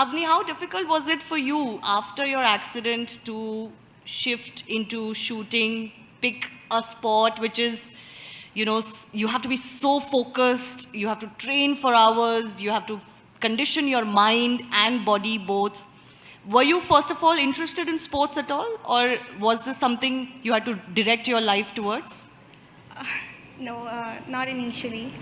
Avni, how difficult was it for you after your accident to shift into shooting, pick a sport which is, you have to be so focused, you have to train for hours, you have to condition your mind and body both. Were you, first of all, interested in sports at all, or was this something you had to direct your life towards? No, not initially.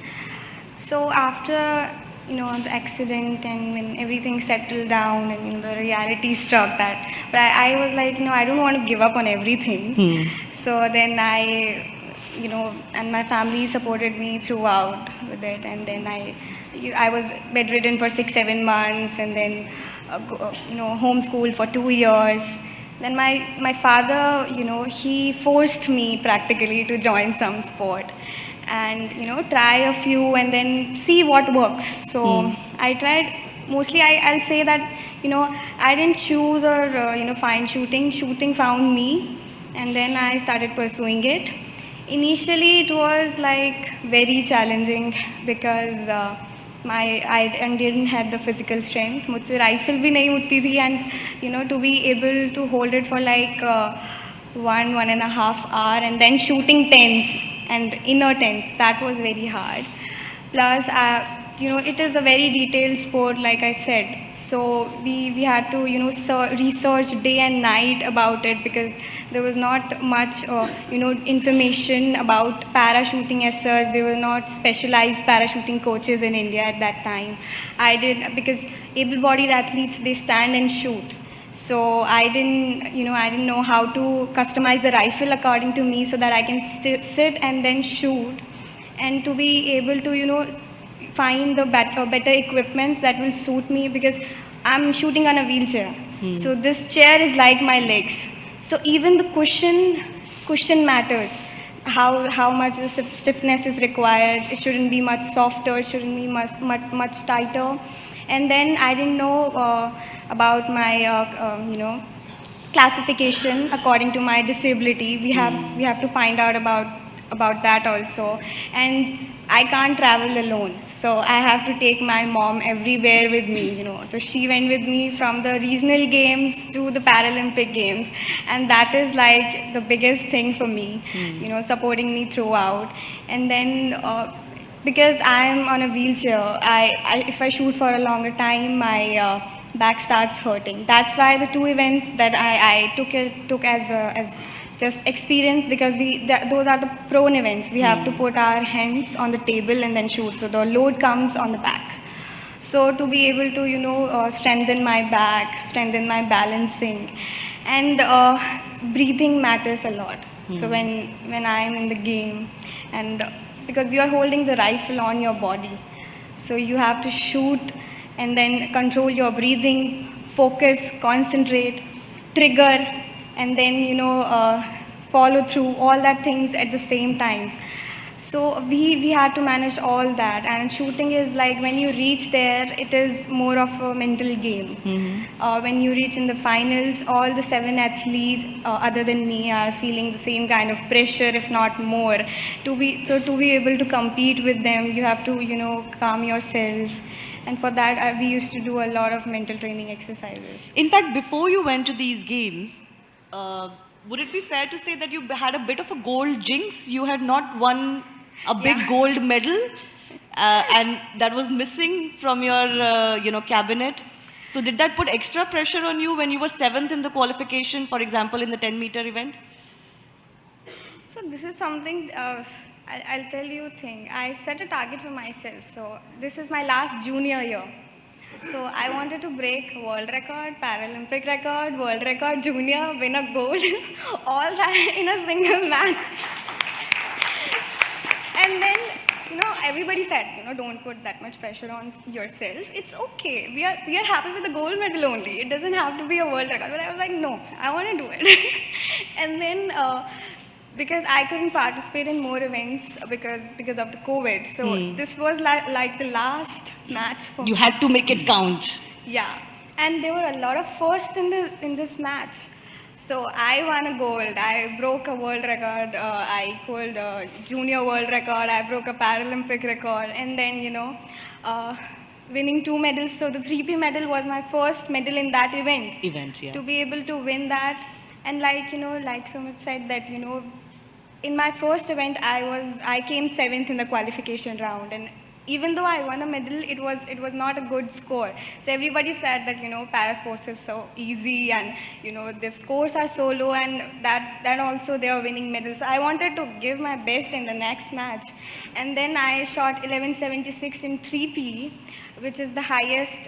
So after the accident and when everything settled down and the reality struck that, but I was like, no, I don't want to give up on everything. So then and my family supported me throughout with it, and then I was bedridden for 6-7 months, and then homeschooled for 2 years. Then my father, he forced me practically to join some sport and, try a few and then see what works. So I tried, mostly I'll say that, I didn't choose or, find shooting. Shooting found me, and then I started pursuing it. Initially, it was like very challenging because I didn't have the physical strength. मुझसे rifle भी नहीं उठती थी, and to be able to hold it for like 1.5 hour and then shooting tens and inner tens, that was very hard. Plus, it is a very detailed sport, like I said. So we had to, research day and night about it because there was not much, information about parachuting as such. There were not specialized parachuting coaches in India at that time. I did because able-bodied athletes, they stand and shoot. So I didn't know how to customize the rifle according to me so that I can sit and then shoot, and to be able to find the better equipments that will suit me because I'm shooting on a wheelchair. So this chair is like my legs. So even the cushion matters. How much the stiffness is required. It shouldn't be much softer. It shouldn't be much tighter. And then I didn't know about my classification according to my disability. We have to find out about that also. And I can't travel alone, so I have to take my mom everywhere with me. So she went with me from the regional games to the Paralympic games, and that is like the biggest thing for me. Supporting me throughout. And then because I am on a wheelchair, if I shoot for a longer time, my back starts hurting. That's why the two events that I took as just experience, because those are the prone events. We have to put our hands on the table and then shoot. So the load comes on the back. So to be able to strengthen my back, strengthen my balancing, and breathing matters a lot. So when I am in the game, and because you are holding the rifle on your body, so you have to shoot and then control your breathing, focus, concentrate, trigger, and then follow through all that things at the same times. So we had to manage all that, and shooting is like when you reach there, it is more of a mental game. When you reach in the finals, all the 7 athletes other than me are feeling the same kind of pressure, if not more. To be able to compete with them, you have to calm yourself, and for that we used to do a lot of mental training exercises. In fact, before you went to these games, would it be fair to say that you had a bit of a gold jinx? You had not won a big Yeah. gold medal, and that was missing from your, cabinet. So did that put extra pressure on you when you were 7th in the qualification, for example, in the 10-meter event? So this is something, I'll tell you a thing. I set a target for myself. So this is my last junior year. So I wanted to break world record, Paralympic record, world record, junior, win a gold, all that in a single match. And then, everybody said, don't put that much pressure on yourself. It's okay. We are happy with the gold medal only. It doesn't have to be a world record. But I was like, no, I want to do it. And then, because I couldn't participate in more events because of the COVID, so this was like the last match for You me. had to make it count. Yeah, and there were a lot of firsts in this match. So I won a gold. I broke a world record. I equaled a junior world record. I broke a Paralympic record. And then, uh, winning 2 medals. So the 3P medal was my first medal in that event. Yeah. To be able to win that, and like like Sumit said that in my first event I came 7th in the qualification round, and even though I won a medal, it was not a good score. So everybody said that para sports is so easy, and the scores are so low, and that also they are winning medals. So I wanted to give my best in the next match, and then I shot 1176 in 3P, which is the highest.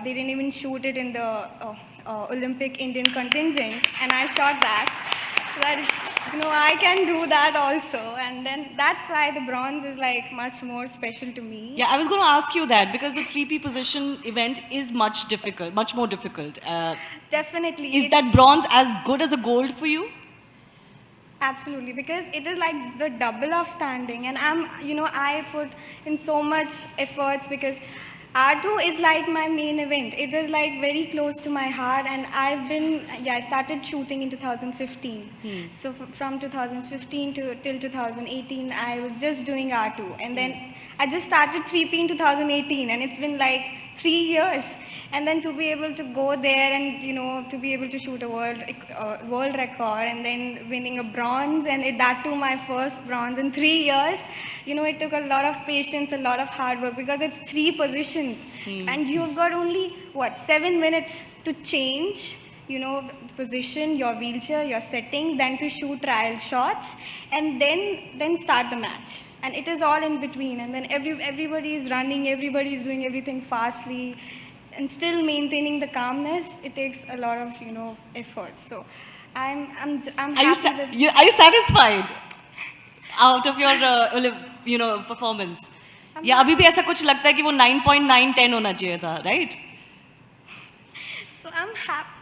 They didn't even shoot it in the Olympic Indian contingent, and I shot that. So that I can do that also, and then that's why the bronze is like much more special to me. Yeah, I was going to ask you that because the 3P position event is much more difficult. Definitely. Is that bronze as good as a gold for you? Absolutely, because it is like the double of standing, and I put in so much efforts because R2 is like my main event. It is like very close to my heart, and I started shooting in 2015. So from 2015 till 2018, I was just doing R2, and then I just started 3P in 2018, and it's been like 3 years. And then to be able to go there and to be able to shoot a world record, and then winning a bronze, and that too my first bronze in 3 years, it took a lot of patience, a lot of hard work, because it's 3 positions, and you've got only 7 minutes to change the position, your wheelchair, your setting, then to shoot trial shots, and then start the match. And it is all in between, and then everybody is running, everybody is doing everything fastly, and still maintaining the calmness. It takes a lot of effort. So I'm Are you happy are you satisfied out of your performance? या अभी भी ऐसा कुछ लगता है कि वो 9.910 होना चाहिए था, right? So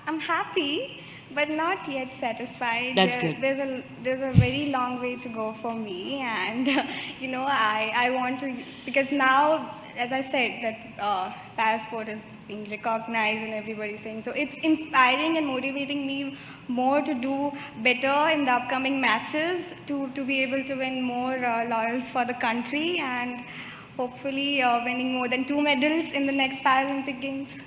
I'm happy, but not yet satisfied. That's good. There's a very long way to go for me, and I want to, because now, as I said, that parasport is being recognized and everybody's saying, so it's inspiring and motivating me more to do better in the upcoming matches, to be able to win more laurels for the country, and hopefully winning more than 2 medals in the next Paralympic Games.